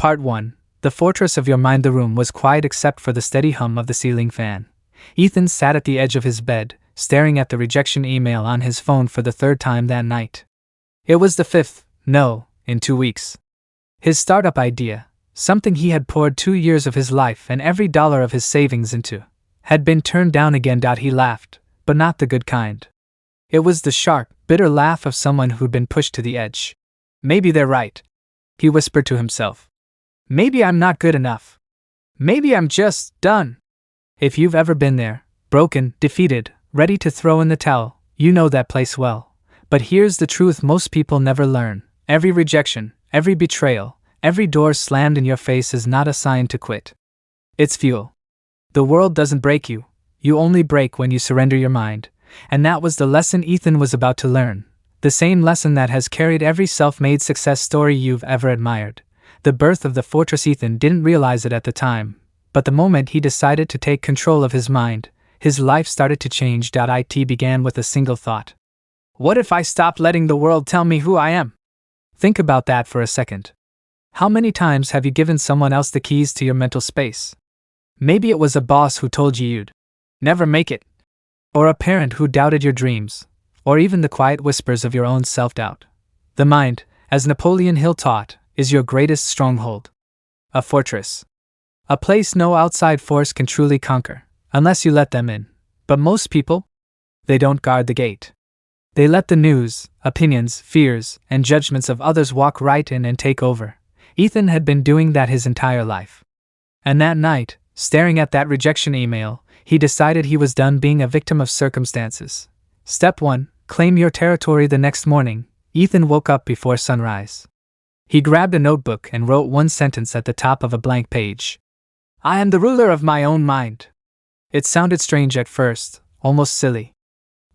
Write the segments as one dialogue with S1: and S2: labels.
S1: Part 1. The fortress of your mind. The room was quiet except for the steady hum of the ceiling fan. Ethan sat at the edge of his bed, staring at the rejection email on his phone for the third time that night. It was the fifth no in 2 weeks. His startup idea, something he had poured 2 years of his life and every dollar of his savings into, had been turned down again. He laughed, but not the good kind. It was the sharp, bitter laugh of someone who'd been pushed to the edge. Maybe they're right, he whispered to himself. Maybe I'm not good enough. Maybe I'm just done. If you've ever been there, broken, defeated, ready to throw in the towel, you know that place well. But here's the truth most people never learn. Every rejection, every betrayal, every door slammed in your face is not a sign to quit. It's fuel. The world doesn't break you. You only break when you surrender your mind. And that was the lesson Ethan was about to learn. The same lesson that has carried every self-made success story you've ever admired. The birth of the fortress. Ethan didn't realize it at the time, but the moment he decided to take control of his mind, his life started to change. It began with a single thought. What if I stopped letting the world tell me who I am? Think about that for a second. How many times have you given someone else the keys to your mental space? Maybe it was a boss who told you you'd never make it, or a parent who doubted your dreams, or even the quiet whispers of your own self-doubt. The mind, as Napoleon Hill taught, is your greatest stronghold. A fortress. A place no outside force can truly conquer, unless you let them in. But most people, they don't guard the gate. They let the news, opinions, fears, and judgments of others walk right in and take over. Ethan had been doing that his entire life. And that night, staring at that rejection email, he decided he was done being a victim of circumstances. Step 1. Claim your territory. The next morning, Ethan woke up before sunrise. He grabbed a notebook and wrote one sentence at the top of a blank page. I am the ruler of my own mind. It sounded strange at first, almost silly.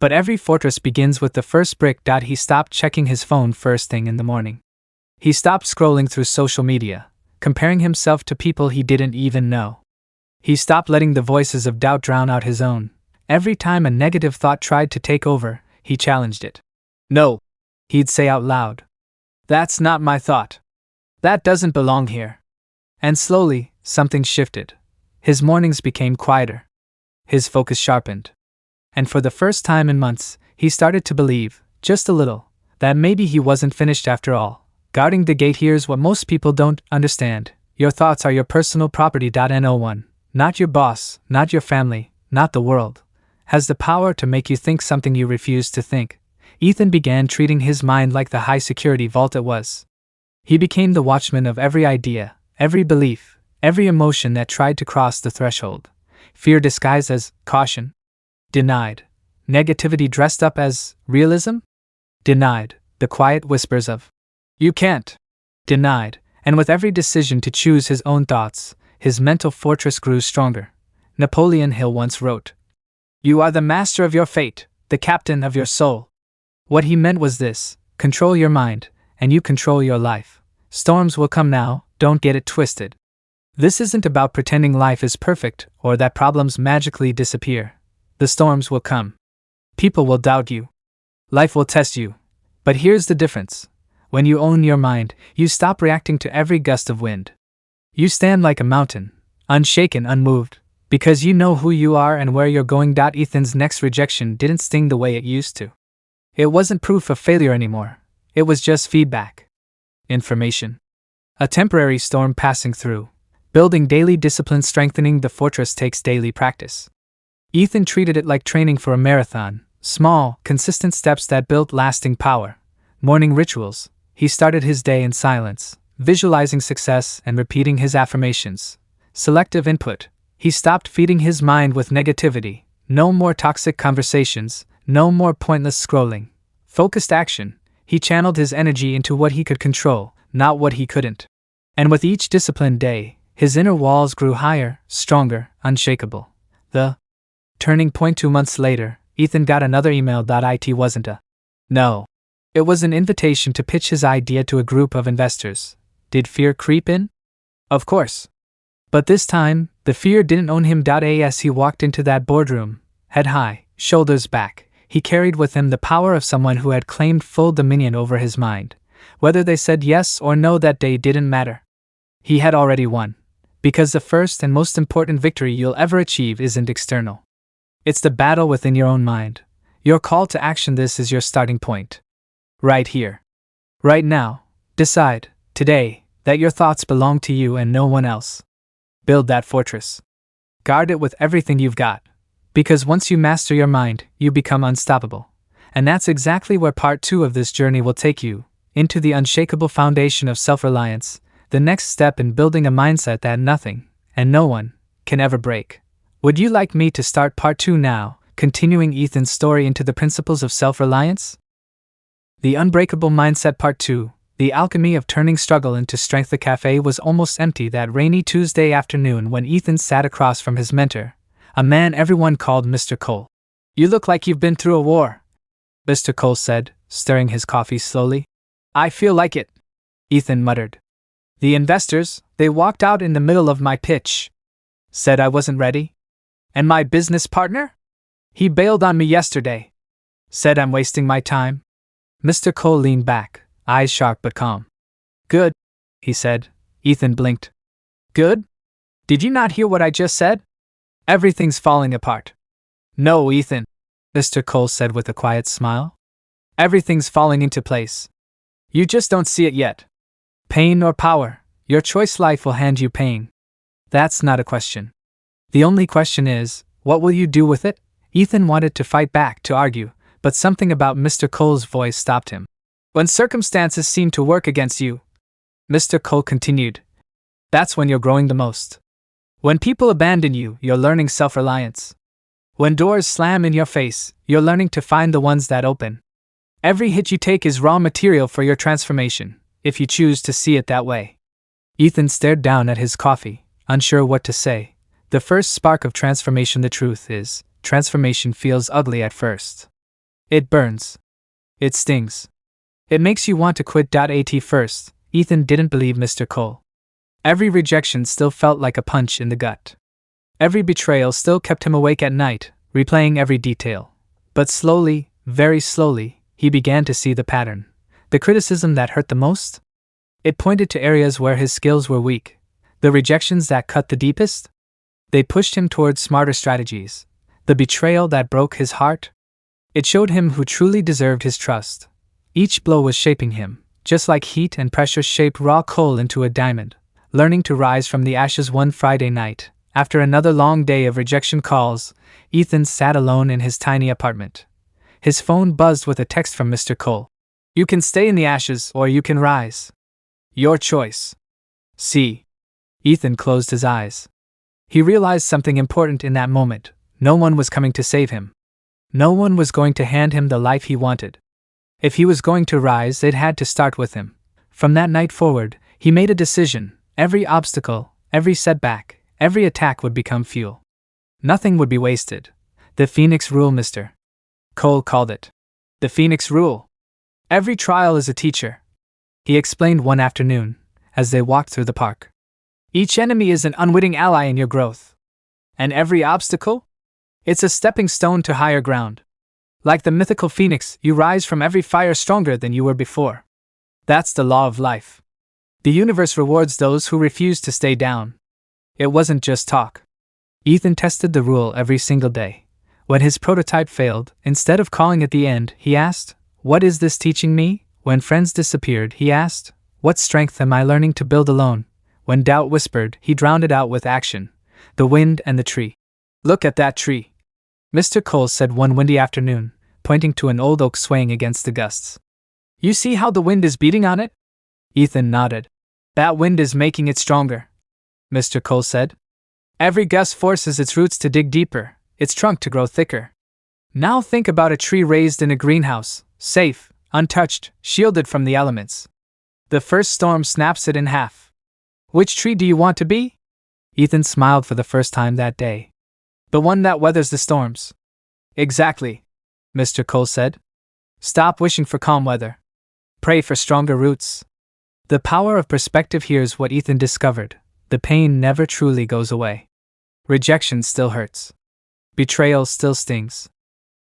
S1: But every fortress begins with the first brick. He stopped checking his phone first thing in the morning. He stopped scrolling through social media, comparing himself to people he didn't even know. He stopped letting the voices of doubt drown out his own. Every time a negative thought tried to take over, he challenged it. No, he'd say out loud. That's not my thought. That doesn't belong here. And slowly, something shifted. His mornings became quieter. His focus sharpened. And for the first time in months, he started to believe, just a little, that maybe he wasn't finished after all. Guarding the gate. Here's what most people don't understand. Your thoughts are your personal property. No one, not your boss, not your family, not the world, has the power to make you think something you refuse to think. Ethan began treating his mind like the high-security vault it was. He became the watchman of every idea, every belief, every emotion that tried to cross the threshold. Fear disguised as caution. Denied. Negativity dressed up as realism. Denied. The quiet whispers of, you can't. Denied. And with every decision to choose his own thoughts, his mental fortress grew stronger. Napoleon Hill once wrote, You are the master of your fate, the captain of your soul. What he meant was this: control your mind, and you control your life. Storms will come now, don't get it twisted. This isn't about pretending life is perfect or that problems magically disappear. The storms will come. People will doubt you. Life will test you. But here's the difference. When you own your mind, you stop reacting to every gust of wind. You stand like a mountain, unshaken, unmoved, because you know who you are and where you're going. Ethan's next rejection didn't sting the way it used to. It wasn't proof of failure anymore. It was just feedback. Information. A temporary storm passing through. Building daily discipline. Strengthening the fortress takes daily practice. Ethan treated it like training for a marathon. Small, consistent steps that built lasting power. Morning rituals. He started his day in silence, visualizing success and repeating his affirmations. Selective input. He stopped feeding his mind with negativity. No more toxic conversations. No more pointless scrolling. Focused action. He channeled his energy into what he could control, not what he couldn't. And with each disciplined day, his inner walls grew higher, stronger, unshakable. The turning point. 2 months later, Ethan got another email. It wasn't a no. It was an invitation to pitch his idea to a group of investors. Did fear creep in? Of course. But this time, the fear didn't own him. As he walked into that boardroom, head high, shoulders back, he carried with him the power of someone who had claimed full dominion over his mind. Whether they said yes or no that day didn't matter. He had already won. Because the first and most important victory you'll ever achieve isn't external. It's the battle within your own mind. Your call to action. This is your starting point. Right here. Right now. Decide, today, that your thoughts belong to you and no one else. Build that fortress. Guard it with everything you've got. Because once you master your mind, you become unstoppable. And that's exactly where part 2 of this journey will take you, into the unshakable foundation of self-reliance, the next step in building a mindset that nothing, and no one, can ever break. Would you like me to start part 2 now, continuing Ethan's story into the principles of self-reliance? The Unbreakable Mindset Part 2, The Alchemy of Turning Struggle into Strength. The cafe was almost empty that rainy Tuesday afternoon when Ethan sat across from his mentor, a man everyone called Mr. Cole. "You look like you've been through a war," Mr. Cole said, stirring his coffee slowly. "I feel like it," Ethan muttered. "The investors, they walked out in the middle of my pitch. Said I wasn't ready. And my business partner? He bailed on me yesterday. Said I'm wasting my time." Mr. Cole leaned back, eyes sharp but calm. "Good," he said. Ethan blinked. "Good? Did you not hear what I just said? Everything's falling apart." "No, Ethan," Mr. Cole said with a quiet smile. "Everything's falling into place. You just don't see it yet. Pain or power, your choice. Life will hand you pain. That's not a question. The only question is, what will you do with it?" Ethan wanted to fight back, to argue, but something about Mr. Cole's voice stopped him. "When circumstances seem to work against you," Mr. Cole continued, "that's when you're growing the most. When people abandon you, you're learning self-reliance. When doors slam in your face, you're learning to find the ones that open. Every hit you take is raw material for your transformation, if you choose to see it that way." Ethan stared down at his coffee, unsure what to say. The first spark of transformation. The truth is, transformation feels ugly at first. It burns. It stings. It makes you want to quit. At first, Ethan didn't believe Mr. Cole. Every rejection still felt like a punch in the gut. Every betrayal still kept him awake at night, replaying every detail. But slowly, very slowly, he began to see the pattern. The criticism that hurt the most? It pointed to areas where his skills were weak. The rejections that cut the deepest? They pushed him towards smarter strategies. The betrayal that broke his heart? It showed him who truly deserved his trust. Each blow was shaping him, just like heat and pressure shape raw coal into a diamond. Learning to rise from the ashes. One Friday night, after another long day of rejection calls, Ethan sat alone in his tiny apartment. His phone buzzed with a text from Mr. Cole. "You can stay in the ashes or you can rise. Your choice." See. Ethan closed his eyes. He realized something important in that moment. No one was coming to save him. No one was going to hand him the life he wanted. If he was going to rise, it had to start with him. From that night forward, he made a decision. Every obstacle, every setback, every attack would become fuel. Nothing would be wasted. The Phoenix Rule. Mr. Cole called it. The Phoenix Rule. Every trial is a teacher, he explained one afternoon, as they walked through the park. Each enemy is an unwitting ally in your growth. And every obstacle? It's a stepping stone to higher ground. Like the mythical phoenix, you rise from every fire stronger than you were before. That's the law of life. The universe rewards those who refuse to stay down. It wasn't just talk. Ethan tested the rule every single day. When his prototype failed, instead of calling it the end, he asked, "What is this teaching me?" When friends disappeared, he asked, "What strength am I learning to build alone?" When doubt whispered, he drowned it out with action. The wind and the tree. "Look at that tree," Mr. Cole said one windy afternoon, pointing to an old oak swaying against the gusts. "You see how the wind is beating on it?" Ethan nodded. "That wind is making it stronger," Mr. Cole said. "Every gust forces its roots to dig deeper, its trunk to grow thicker. Now think about a tree raised in a greenhouse, safe, untouched, shielded from the elements. The first storm snaps it in half. Which tree do you want to be?" Ethan smiled for the first time that day. "The one that weathers the storms." "Exactly," Mr. Cole said. "Stop wishing for calm weather. Pray for stronger roots." The power of perspective. Here's what Ethan discovered. The pain never truly goes away. Rejection still hurts. Betrayal still stings.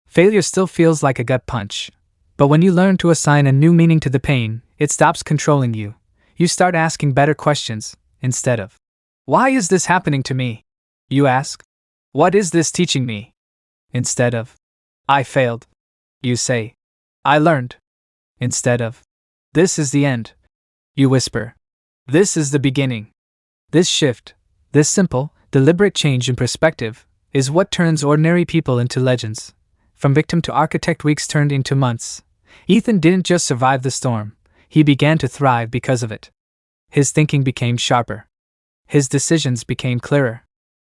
S1: Failure still feels like a gut punch. But when you learn to assign a new meaning to the pain, it stops controlling you. You start asking better questions. instead of, "Why is this happening to me?" you ask, "What is this teaching me?" Instead of, "I failed," you say, "I learned." Instead of, "This is the end," you whisper, "This is the beginning." This shift, this simple, deliberate change in perspective, is what turns ordinary people into legends. From victim to architect, weeks turned into months. Ethan didn't just survive the storm, he began to thrive because of it. His thinking became sharper. His decisions became clearer.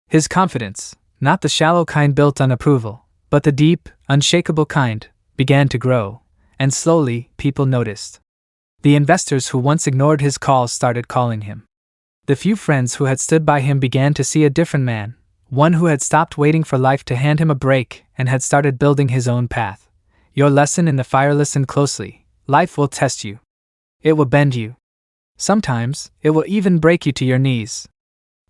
S1: His confidence, not the shallow kind built on approval, but the deep, unshakable kind, began to grow, and slowly people noticed. The investors who once ignored his calls started calling him. The few friends who had stood by him began to see a different man, one who had stopped waiting for life to hand him a break and had started building his own path. Your lesson in the fire: listen closely. Life will test you. It will bend you. Sometimes, it will even break you to your knees.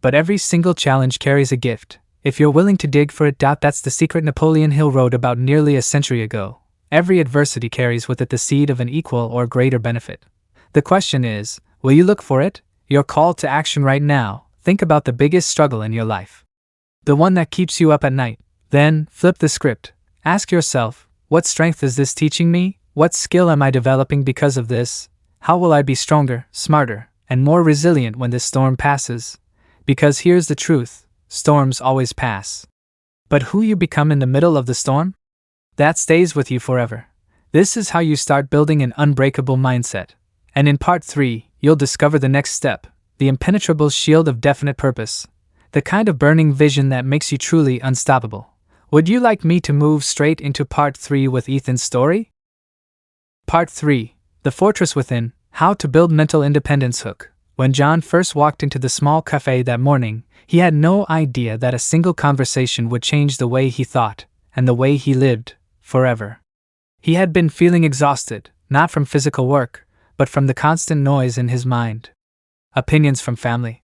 S1: But every single challenge carries a gift, if you're willing to dig for it. That's the secret Napoleon Hill wrote about nearly a century ago. Every adversity carries with it the seed of an equal or greater benefit. The question is, will you look for it? Your call to action right now. Think about the biggest struggle in your life. The one that keeps you up at night. Then, flip the script. Ask yourself, what strength is this teaching me? What skill am I developing because of this? How will I be stronger, smarter, and more resilient when this storm passes? Because here's the truth, storms always pass. But who you become in the middle of the storm? That stays with you forever. This is how you start building an unbreakable mindset. And in part 3, you'll discover the next step, the impenetrable shield of definite purpose. The kind of burning vision that makes you truly unstoppable. Would you like me to move straight into part 3 with Ethan's story? Part 3, The Fortress Within, How to Build Mental Independence. Hook. When John first walked into the small cafe that morning, he had no idea that a single conversation would change the way he thought, and the way he lived, forever. He had been feeling exhausted, not from physical work, but from the constant noise in his mind. Opinions from family.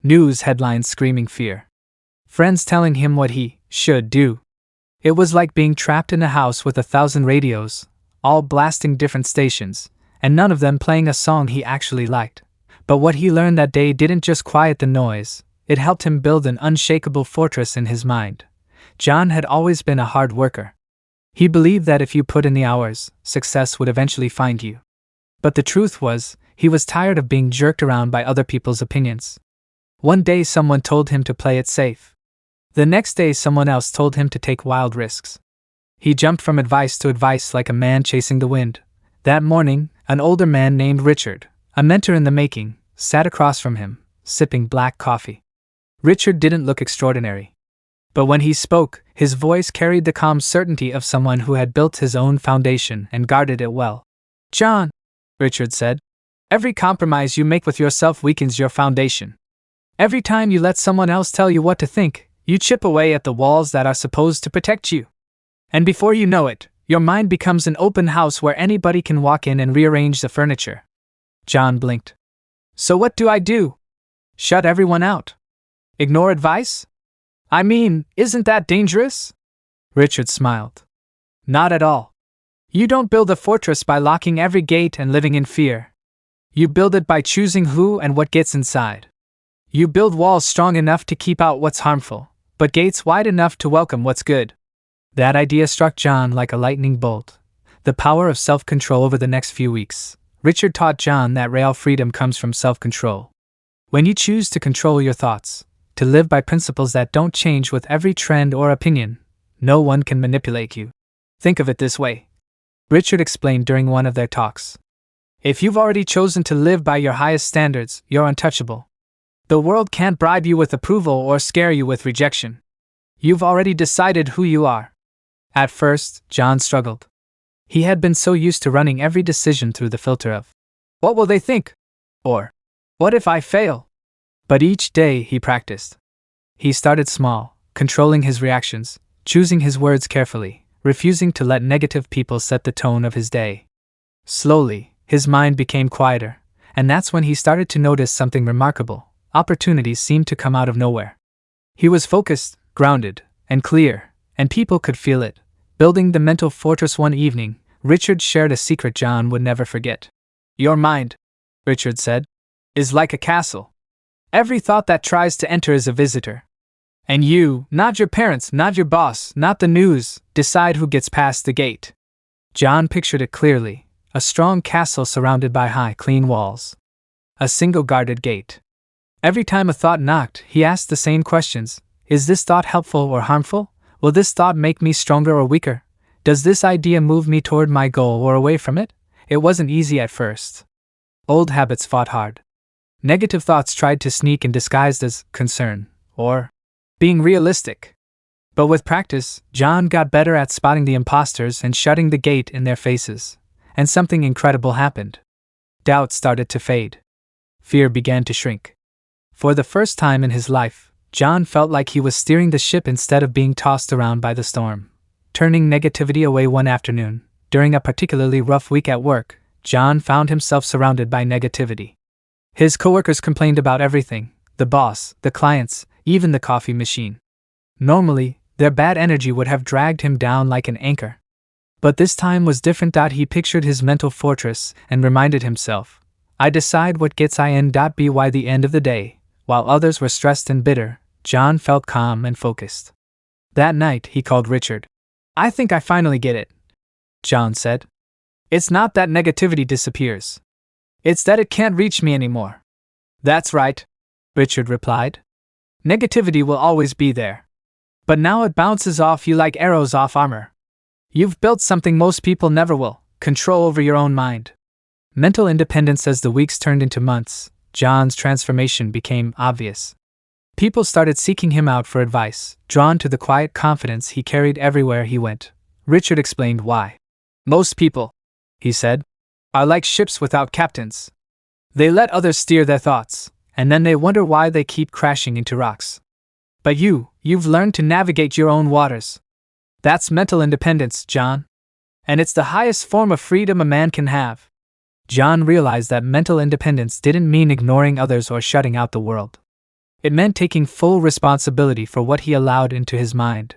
S1: News headlines screaming fear. Friends telling him what he should do. It was like being trapped in a house with 1,000 radios, all blasting different stations, and none of them playing a song he actually liked. But what he learned that day didn't just quiet the noise, it helped him build an unshakable fortress in his mind. John had always been a hard worker. He believed that if you put in the hours, success would eventually find you. But the truth was, he was tired of being jerked around by other people's opinions. One day someone told him to play it safe. The next day someone else told him to take wild risks. He jumped from advice to advice like a man chasing the wind. That morning, an older man named Richard, a mentor in the making, sat across from him, sipping black coffee. Richard didn't look extraordinary. But when he spoke, his voice carried the calm certainty of someone who had built his own foundation and guarded it well. "John," Richard said, "every compromise you make with yourself weakens your foundation. Every time you let someone else tell you what to think, you chip away at the walls that are supposed to protect you. And before you know it, your mind becomes an open house where anybody can walk in and rearrange the furniture." John blinked. "So what do I do? Shut everyone out? Ignore advice? I mean, isn't that dangerous?" Richard smiled. "Not at all. You don't build a fortress by locking every gate and living in fear. You build it by choosing who and what gets inside. You build walls strong enough to keep out what's harmful, but gates wide enough to welcome what's good." That idea struck John like a lightning bolt. The power of self-control. Over the next few weeks, Richard taught John that real freedom comes from self-control. When you choose to control your thoughts, to live by principles that don't change with every trend or opinion, no one can manipulate you. Think of it this way, Richard explained during one of their talks. If you've already chosen to live by your highest standards, you're untouchable. The world can't bribe you with approval or scare you with rejection. You've already decided who you are. At first, John struggled. He had been so used to running every decision through the filter of, "What will they think?" or, "What if I fail?" But each day he practiced. He started small, controlling his reactions, choosing his words carefully, refusing to let negative people set the tone of his day. Slowly, his mind became quieter, and that's when he started to notice something remarkable. Opportunities seemed to come out of nowhere. He was focused, grounded, and clear, and people could feel it. Building the mental fortress. One evening, Richard shared a secret John would never forget. "Your mind," Richard said, "is like a castle. Every thought that tries to enter is a visitor. And you, not your parents, not your boss, not the news, decide who gets past the gate. John pictured it clearly, a strong castle surrounded by high, clean walls. A single guarded gate. Every time a thought knocked, he asked the same questions. Is this thought helpful or harmful? Will this thought make me stronger or weaker? Does this idea move me toward my goal or away from it? It wasn't easy at first. Old habits fought hard. Negative thoughts tried to sneak in disguised as concern, or being realistic. But with practice, John got better at spotting the imposters and shutting the gate in their faces. And something incredible happened. Doubt started to fade. Fear began to shrink. For the first time in his life, John felt like he was steering the ship instead of being tossed around by the storm. Turning negativity away one afternoon, during a particularly rough week at work, John found himself surrounded by negativity. His coworkers complained about everything: the boss, the clients, even the coffee machine. Normally, their bad energy would have dragged him down like an anchor. But this time was different. He pictured his mental fortress and reminded himself, I decide what gets in. By the end of the day, while others were stressed and bitter, John felt calm and focused. That night, he called Richard. I think I finally get it, John said. It's not that negativity disappears. It's that it can't reach me anymore. That's right, Richard replied. Negativity will always be there. But now it bounces off you like arrows off armor. You've built something most people never will: control over your own mind. Mental independence. As the weeks turned into months, John's transformation became obvious. People started seeking him out for advice, drawn to the quiet confidence he carried everywhere he went. Richard explained why. Most people, he said, are like ships without captains. They let others steer their thoughts, and then they wonder why they keep crashing into rocks. But you've learned to navigate your own waters. That's mental independence, John. And it's the highest form of freedom a man can have. John realized that mental independence didn't mean ignoring others or shutting out the world. It meant taking full responsibility for what he allowed into his mind.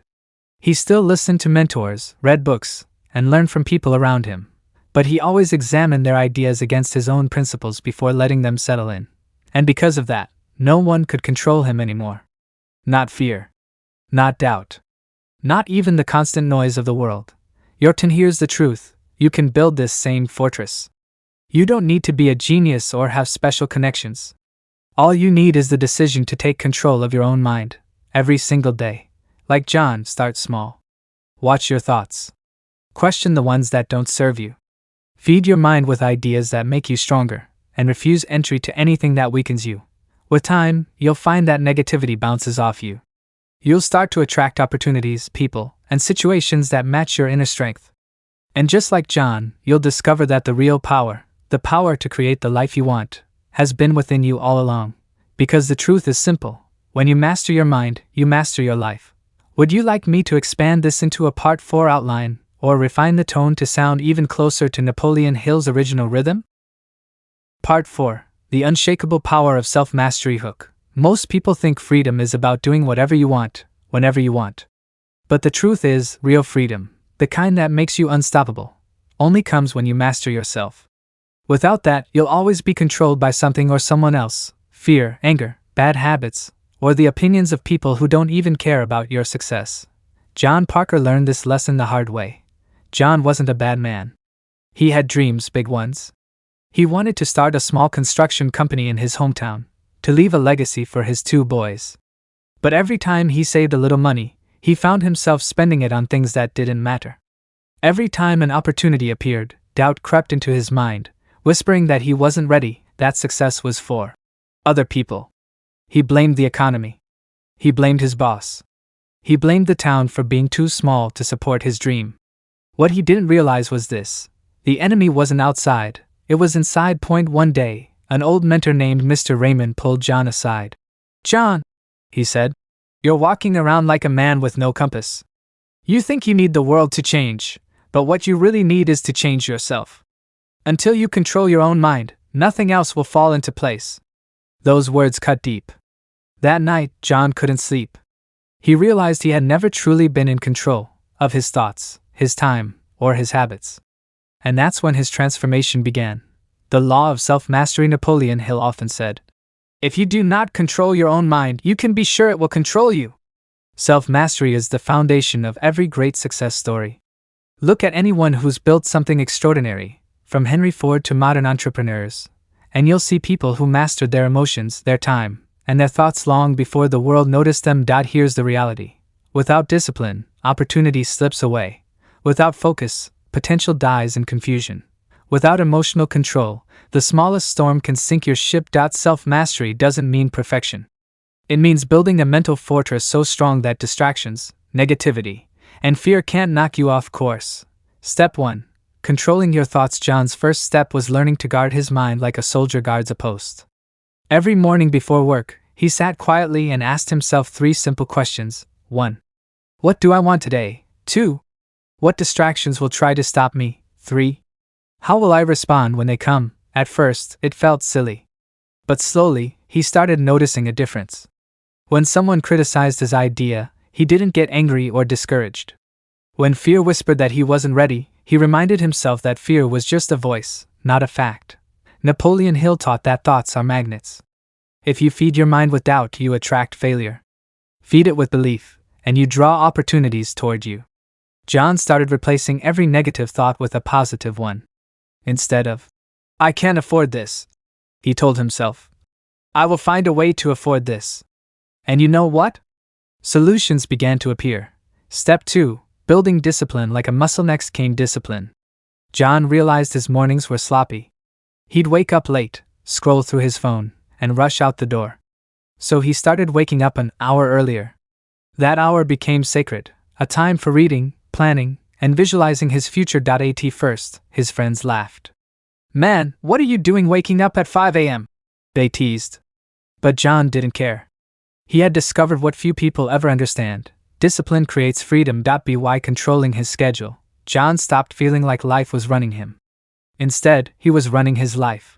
S1: He still listened to mentors, read books, and learned from people around him. But he always examined their ideas against his own principles before letting them settle in. And because of that, no one could control him anymore. Not fear. Not doubt. Not even the constant noise of the world. Here's the truth: you can build this same fortress. You don't need to be a genius or have special connections. All you need is the decision to take control of your own mind, every single day. Like John, start small. Watch your thoughts. Question the ones that don't serve you. Feed your mind with ideas that make you stronger, and refuse entry to anything that weakens you. With time, you'll find that negativity bounces off you. You'll start to attract opportunities, people, and situations that match your inner strength. And just like John, you'll discover that the real power, the power to create the life you want, has been within you all along. Because the truth is simple: when you master your mind, you master your life. Would you like me to expand this into a Part 4 outline, or refine the tone to sound even closer to Napoleon Hill's original rhythm? Part 4: The Unshakable Power of Self-Mastery. Hook. Most people think freedom is about doing whatever you want, whenever you want. But the truth is, real freedom, the kind that makes you unstoppable, only comes when you master yourself. Without that, you'll always be controlled by something or someone else: fear, anger, bad habits, or the opinions of people who don't even care about your success. John Parker learned this lesson the hard way. John wasn't a bad man. He had dreams, big ones. He wanted to start a small construction company in his hometown, to leave a legacy for his 2 boys. But every time he saved a little money, he found himself spending it on things that didn't matter. Every time an opportunity appeared, doubt crept into his mind, whispering that he wasn't ready, that success was for other people. He blamed the economy. He blamed his boss. He blamed the town for being too small to support his dream. What he didn't realize was this: the enemy wasn't outside, it was inside. One day, an old mentor named Mr. Raymond pulled John aside. "John," he said, "you're walking around like a man with no compass. You think you need the world to change, but what you really need is to change yourself. Until you control your own mind, nothing else will fall into place." Those words cut deep. That night, John couldn't sleep. He realized he had never truly been in control of his thoughts, his time, or his habits. And that's when his transformation began. The law of self-mastery. Napoleon Hill often said, If you do not control your own mind, you can be sure it will control you. Self-mastery is the foundation of every great success story. Look at anyone who's built something extraordinary, from Henry Ford to modern entrepreneurs, and you'll see people who mastered their emotions, their time, and their thoughts long before the world noticed them. Here's the reality. Without discipline, opportunity slips away. Without focus, potential dies in confusion. Without emotional control, the smallest storm can sink your ship. Self-mastery doesn't mean perfection. It means building a mental fortress so strong that distractions, negativity, and fear can't knock you off course. Step 1. Controlling your thoughts. John's first step was learning to guard his mind like a soldier guards a post. Every morning before work, he sat quietly and asked himself 3 simple questions. 1. What do I want today? 2. What distractions will try to stop me? 3. How will I respond when they come? At first, it felt silly. But slowly, he started noticing a difference. When someone criticized his idea, he didn't get angry or discouraged. When fear whispered that he wasn't ready, he reminded himself that fear was just a voice, not a fact. Napoleon Hill taught that thoughts are magnets. If you feed your mind with doubt, you attract failure. Feed it with belief, and you draw opportunities toward you. John started replacing every negative thought with a positive one. Instead of, "I can't afford this," he told himself, "I will find a way to afford this." And you know what? Solutions began to appear. Step 2. Building discipline like a muscle. Next came discipline. John realized his mornings were sloppy. He'd wake up late, scroll through his phone, and rush out the door. So he started waking up an hour earlier. That hour became sacred, a time for reading, planning, and visualizing his future. At first, his friends laughed. "Man, what are you doing waking up at 5 a.m.? They teased. But John didn't care. He had discovered what few people ever understand. Discipline creates freedom. By controlling his schedule, John stopped feeling like life was running him. Instead, he was running his life.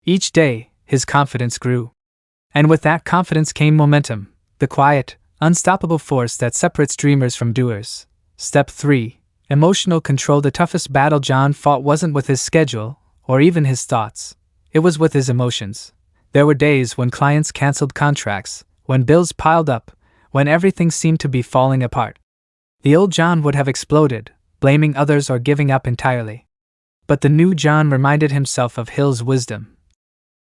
S1: Each day, his confidence grew. And with that confidence came momentum, the quiet, unstoppable force that separates dreamers from doers. Step 3. Emotional control. The toughest battle John fought wasn't with his schedule, or even his thoughts. It was with his emotions. There were days when clients canceled contracts, when bills piled up, when everything seemed to be falling apart. The old John would have exploded, blaming others or giving up entirely. But the new John reminded himself of Hill's wisdom.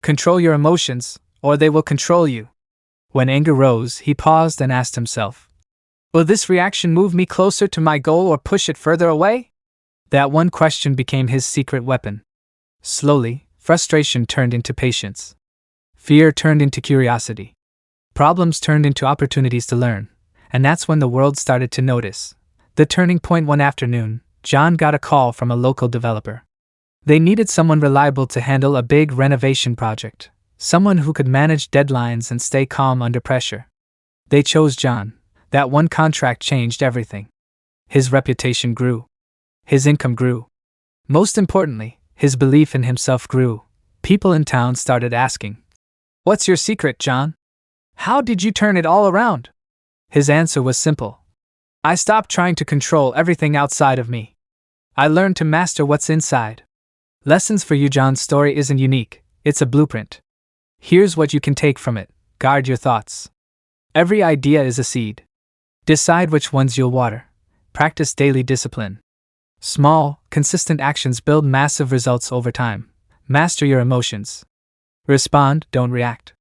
S1: Control your emotions, or they will control you. When anger rose, he paused and asked himself, will this reaction move me closer to my goal or push it further away? That one question became his secret weapon. Slowly, frustration turned into patience. Fear turned into curiosity. Problems turned into opportunities to learn, and that's when the world started to notice. The turning point. One afternoon, John got a call from a local developer. They needed someone reliable to handle a big renovation project, someone who could manage deadlines and stay calm under pressure. They chose John. That one contract changed everything. His reputation grew. His income grew. Most importantly, his belief in himself grew. People in town started asking, "What's your secret, John? How did you turn it all around?" His answer was simple. "I stopped trying to control everything outside of me. I learned to master what's inside." Lessons for you. John's story isn't unique, it's a blueprint. Here's what you can take from it. Guard your thoughts. Every idea is a seed. Decide which ones you'll water. Practice daily discipline. Small, consistent actions build massive results over time. Master your emotions. Respond, don't react.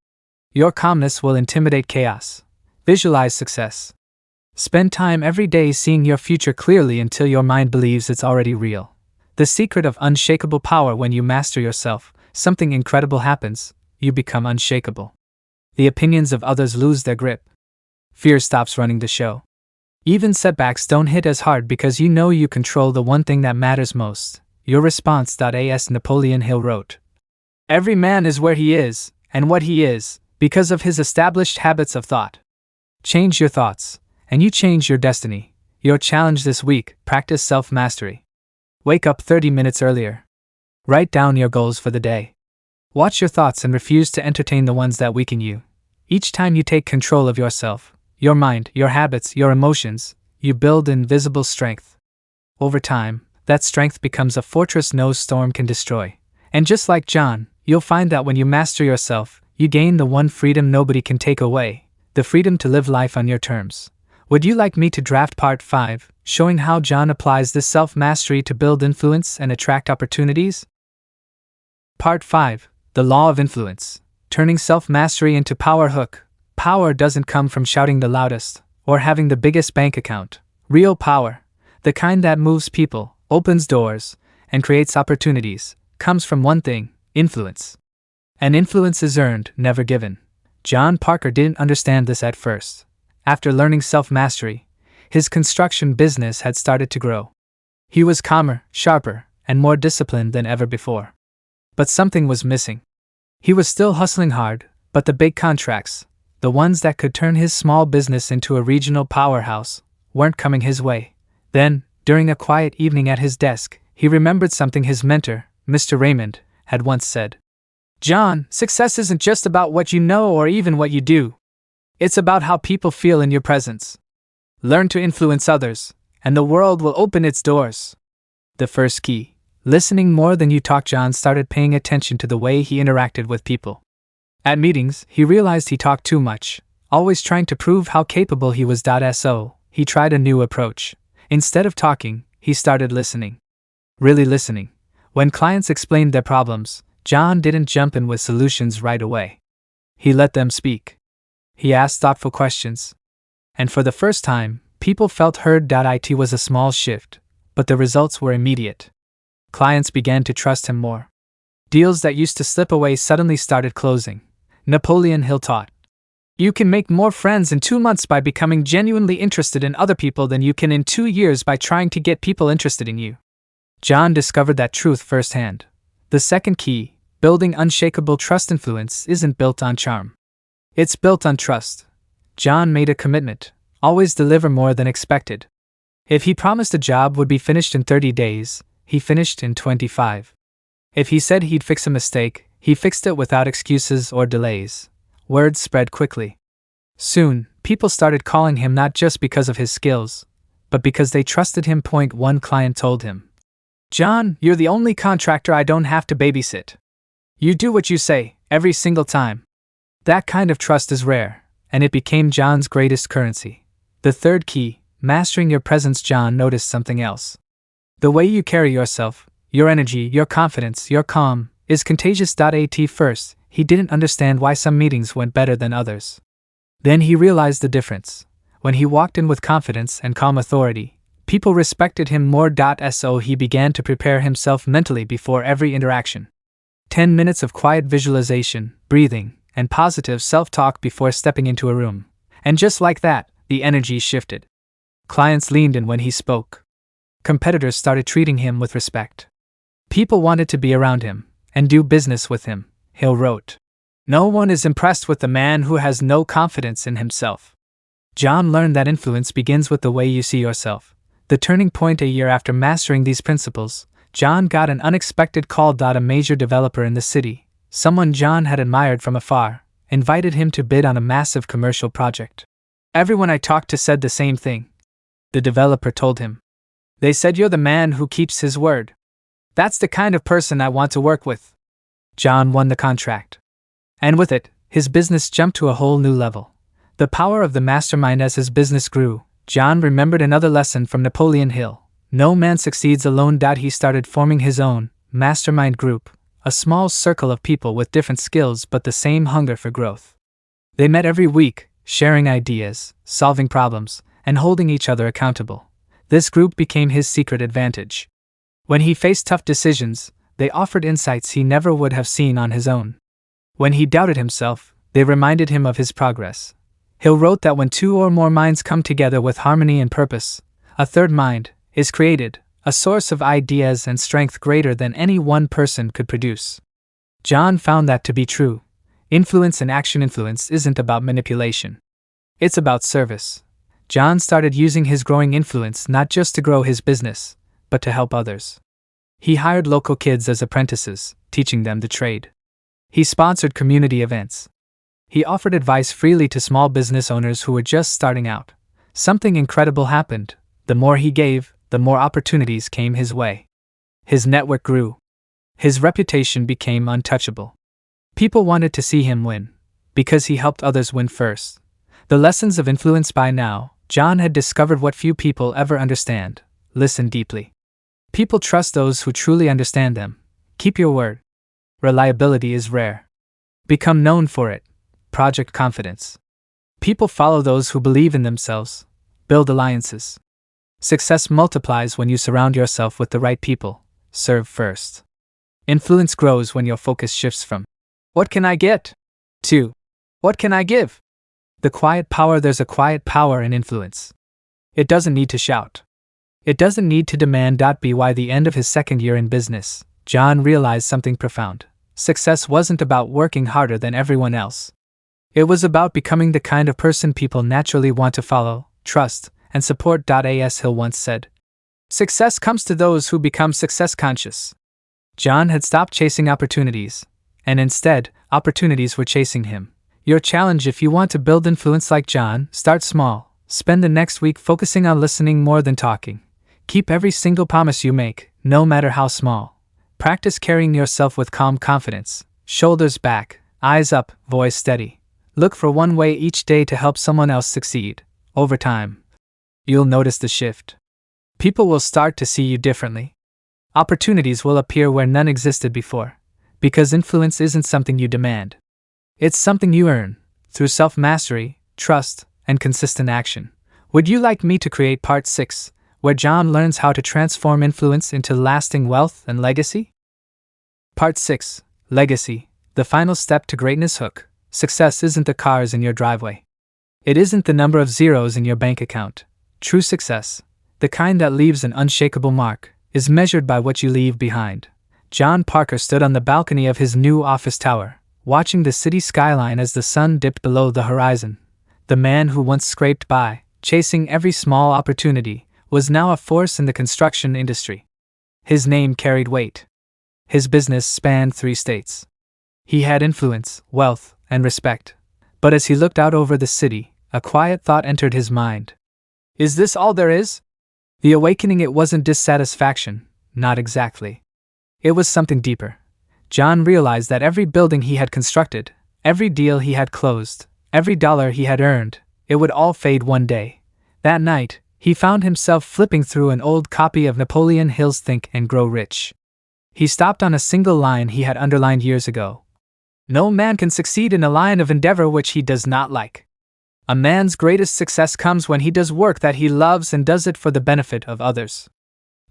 S1: Your calmness will intimidate chaos. Visualize success. Spend time every day seeing your future clearly until your mind believes it's already real. The secret of unshakable power. When you master yourself, something incredible happens. You become unshakable. The opinions of others lose their grip. Fear stops running the show. Even setbacks don't hit as hard because you know you control the one thing that matters most, your response. As Napoleon Hill wrote, "Every man is where he is, and what he is, because of his established habits of thought." Change your thoughts, and you change your destiny. Your challenge this week: practice self-mastery. Wake up 30 minutes earlier. Write down your goals for the day. Watch your thoughts and refuse to entertain the ones that weaken you. Each time you take control of yourself, your mind, your habits, your emotions, you build invisible strength. Over time, that strength becomes a fortress no storm can destroy. And just like John, you'll find that when you master yourself, you gain the one freedom nobody can take away, the freedom to live life on your terms. Would you like me to draft Part 5, showing how John applies this self-mastery to build influence and attract opportunities? Part 5, The Law of Influence, Turning Self-Mastery into Power Hook. Power doesn't come from shouting the loudest, or having the biggest bank account. Real power, the kind that moves people, opens doors, and creates opportunities, comes from one thing: influence. And influence is earned, never given. John Parker didn't understand this at first. After learning self-mastery, his construction business had started to grow. He was calmer, sharper, and more disciplined than ever before. But something was missing. He was still hustling hard, but the big contracts, the ones that could turn his small business into a regional powerhouse, weren't coming his way. Then, during a quiet evening at his desk, he remembered something his mentor, Mr. Raymond, had once said. "John, success isn't just about what you know or even what you do. It's about how people feel in your presence. Learn to influence others, and the world will open its doors." The first key: listening more than you talk. John started paying attention to the way he interacted with people. At meetings, he realized he talked too much, always trying to prove how capable he was. So, he tried a new approach. Instead of talking, he started listening. Really listening. When clients explained their problems, John didn't jump in with solutions right away. He let them speak. He asked thoughtful questions. And for the first time, people felt heard. It was a small shift, but the results were immediate. Clients began to trust him more. Deals that used to slip away suddenly started closing. Napoleon Hill taught, "You can make more friends in 2 months by becoming genuinely interested in other people than you can in 2 years by trying to get people interested in you." John discovered that truth firsthand. The second key: building unshakable trust. Influence isn't built on charm. It's built on trust. John made a commitment: always deliver more than expected. If he promised a job would be finished in 30 days, he finished in 25. If he said he'd fix a mistake, he fixed it without excuses or delays. Word spread quickly. Soon, people started calling him not just because of his skills, but because they trusted him. One client told him, "John, you're the only contractor I don't have to babysit. You do what you say, every single time." That kind of trust is rare, and it became John's greatest currency. The third key: mastering your presence. John noticed something else. The way you carry yourself, your energy, your confidence, your calm, is contagious. At first, he didn't understand why some meetings went better than others. Then he realized the difference. When he walked in with confidence and calm authority, people respected him more. So he began to prepare himself mentally before every interaction. 10 minutes of quiet visualization, breathing, and positive self-talk before stepping into a room. And just like that, the energy shifted. Clients leaned in when he spoke. Competitors started treating him with respect. People wanted to be around him and do business with him. Hill wrote, "No one is impressed with the man who has no confidence in himself." John learned that influence begins with the way you see yourself. The turning point: a year after mastering these principles, John got an unexpected call. A major developer in the city, someone John had admired from afar, invited him to bid on a massive commercial project. "Everyone I talked to said the same thing," the developer told him. "They said you're the man who keeps his word. That's the kind of person I want to work with." John won the contract. And with it, his business jumped to a whole new level. The power of the mastermind. As his business grew, John remembered another lesson from Napoleon Hill: no man succeeds alone. He started forming his own mastermind group, a small circle of people with different skills but the same hunger for growth. They met every week, sharing ideas, solving problems, and holding each other accountable. This group became his secret advantage. When he faced tough decisions, they offered insights he never would have seen on his own. When he doubted himself, they reminded him of his progress. Hill wrote that when 2 or more minds come together with harmony and purpose, a third mind is created, a source of ideas and strength greater than any one person could produce. John found that to be true. Influence in action. Influence isn't about manipulation. It's about service. John started using his growing influence not just to grow his business, but to help others. He hired local kids as apprentices, teaching them the trade. He sponsored community events. He offered advice freely to small business owners who were just starting out. Something incredible happened. The more he gave, the more opportunities came his way. His network grew. His reputation became untouchable. People wanted to see him win, because he helped others win first. The lessons of influence. By now, John had discovered what few people ever understand: listen deeply. People trust those who truly understand them. Keep your word. Reliability is rare. Become known for it. Project confidence. People follow those who believe in themselves. Build alliances. Success multiplies when you surround yourself with the right people. Serve first. Influence grows when your focus shifts from "what can I get?" to "what can I give?" The quiet power. There's a quiet power in influence. It doesn't need to shout. It doesn't need to demand. By the end of his second year in business, John realized something profound. Success wasn't about working harder than everyone else. It was about becoming the kind of person people naturally want to follow, trust, and support. As Hill once said, "Success comes to those who become success conscious." John had stopped chasing opportunities, and instead, opportunities were chasing him. Your challenge: if you want to build influence like John, start small. Spend the next week focusing on listening more than talking. Keep every single promise you make, no matter how small. Practice carrying yourself with calm confidence, shoulders back, eyes up, voice steady. Look for one way each day to help someone else succeed. Over time, you'll notice the shift. People will start to see you differently. Opportunities will appear where none existed before. Because influence isn't something you demand. It's something you earn, through self-mastery, trust, and consistent action. Would you like me to create part 6, where John learns how to transform influence into lasting wealth and legacy? Part 6, Legacy, the final step to greatness. Hook. Success isn't the cars in your driveway. It isn't the number of zeros in your bank account. True success, the kind that leaves an unshakable mark, is measured by what you leave behind. John Parker stood on the balcony of his new office tower, watching the city skyline as the sun dipped below the horizon. The man who once scraped by, chasing every small opportunity, was now a force in the construction industry. His name carried weight. His business spanned 3 states. He had influence, wealth, and respect. But as he looked out over the city, a quiet thought entered his mind. Is this all there is? The awakening. It wasn't dissatisfaction, not exactly. It was something deeper. John realized that every building he had constructed, every deal he had closed, every dollar he had earned, it would all fade one day. That night, he found himself flipping through an old copy of Napoleon Hill's Think and Grow Rich. He stopped on a single line he had underlined years ago. No man can succeed in a line of endeavor which he does not like. A man's greatest success comes when he does work that he loves and does it for the benefit of others.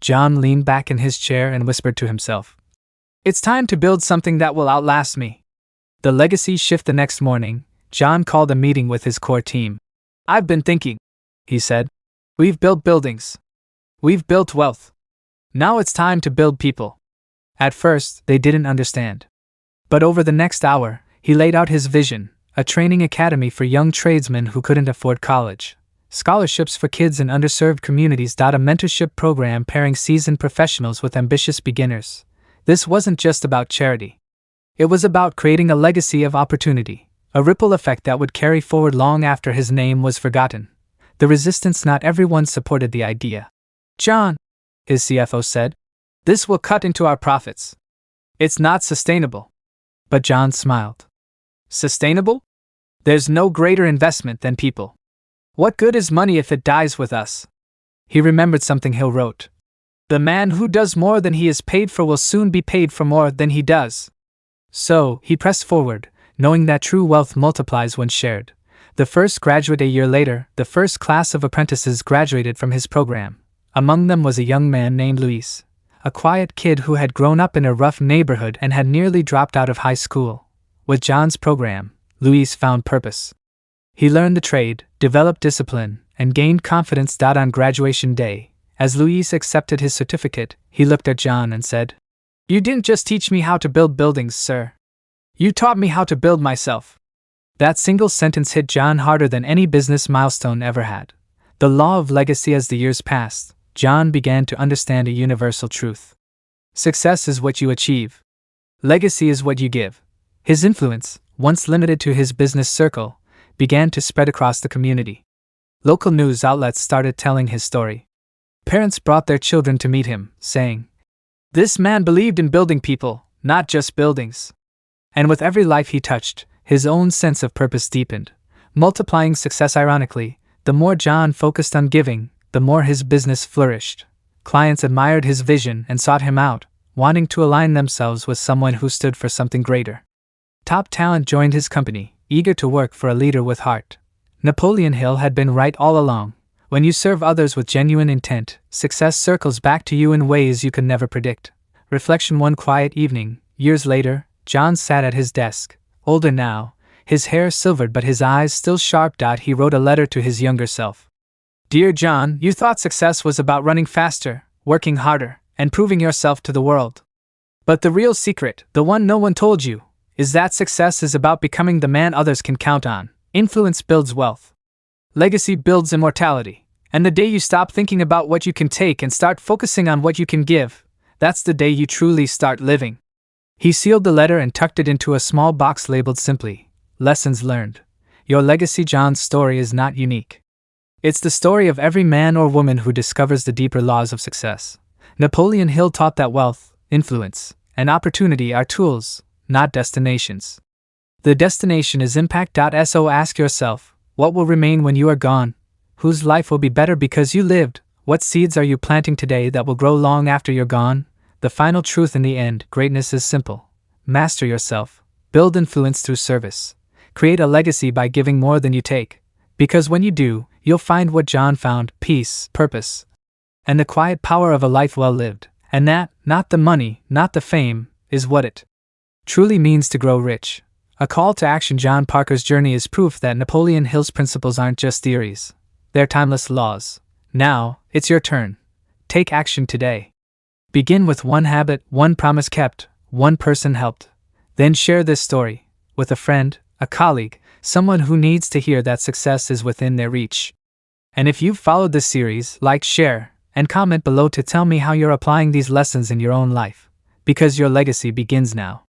S1: John leaned back in his chair and whispered to himself, "It's time to build something that will outlast me." The legacy shift. The next morning, John called a meeting with his core team. "I've been thinking," he said. "We've built buildings. We've built wealth. Now it's time to build people." At first, they didn't understand. But over the next hour, he laid out his vision: a training academy for young tradesmen who couldn't afford college, scholarships for kids in underserved communities, a mentorship program pairing seasoned professionals with ambitious beginners. This wasn't just about charity. It was about creating a legacy of opportunity, a ripple effect that would carry forward long after his name was forgotten. The resistance. Not everyone supported the idea. "John," his CFO said, "this will cut into our profits. It's not sustainable." But John smiled. "Sustainable? There's no greater investment than people. What good is money if it dies with us?" He remembered something Hill wrote. "The man who does more than he is paid for will soon be paid for more than he does." So, he pressed forward, knowing that true wealth multiplies when shared. The first graduate. A year later, the first class of apprentices graduated from his program. Among them was a young man named Luis, a quiet kid who had grown up in a rough neighborhood and had nearly dropped out of high school. With John's program, Luis found purpose. He learned the trade, developed discipline, and gained confidence. On graduation day, as Luis accepted his certificate, he looked at John and said, "You didn't just teach me how to build buildings, sir. You taught me how to build myself." That single sentence hit John harder than any business milestone ever had. The law of legacy. As the years passed, John began to understand a universal truth. Success is what you achieve. Legacy is what you give. His influence, once limited to his business circle, began to spread across the community. Local news outlets started telling his story. Parents brought their children to meet him, saying, "This man believed in building people, not just buildings." And with every life he touched, his own sense of purpose deepened, multiplying success ironically. The more John focused on giving, the more his business flourished. Clients admired his vision and sought him out, wanting to align themselves with someone who stood for something greater. Top talent joined his company, eager to work for a leader with heart. Napoleon Hill had been right all along. When you serve others with genuine intent, success circles back to you in ways you could never predict. Reflection. One quiet evening, years later, John sat at his desk. Older now, his hair silvered but his eyes still sharp. He wrote a letter to his younger self. Dear John, you thought success was about running faster, working harder, and proving yourself to the world. But the real secret, the one no one told you, is that success is about becoming the man others can count on. Influence builds wealth. Legacy builds immortality. And the day you stop thinking about what you can take and start focusing on what you can give, that's the day you truly start living. He sealed the letter and tucked it into a small box labeled simply, Lessons Learned. Your legacy. John's story is not unique. It's the story of every man or woman who discovers the deeper laws of success. Napoleon Hill taught that wealth, influence, and opportunity are tools, not destinations. The destination is impact. So ask yourself, what will remain when you are gone? Whose life will be better because you lived? What seeds are you planting today that will grow long after you're gone? The final truth. In the end, greatness is simple. Master yourself. Build influence through service. Create a legacy by giving more than you take. Because when you do, you'll find what John found: peace, purpose, and the quiet power of a life well lived. And that, not the money, not the fame, is what it truly means to grow rich. A call to action. John Parker's journey is proof that Napoleon Hill's principles aren't just theories. They're timeless laws. Now, it's your turn. Take action today. Begin with one habit, one promise kept, one person helped. Then share this story with a friend, a colleague, someone who needs to hear that success is within their reach. And if you've followed this series, like, share, and comment below to tell me how you're applying these lessons in your own life. Because your legacy begins now.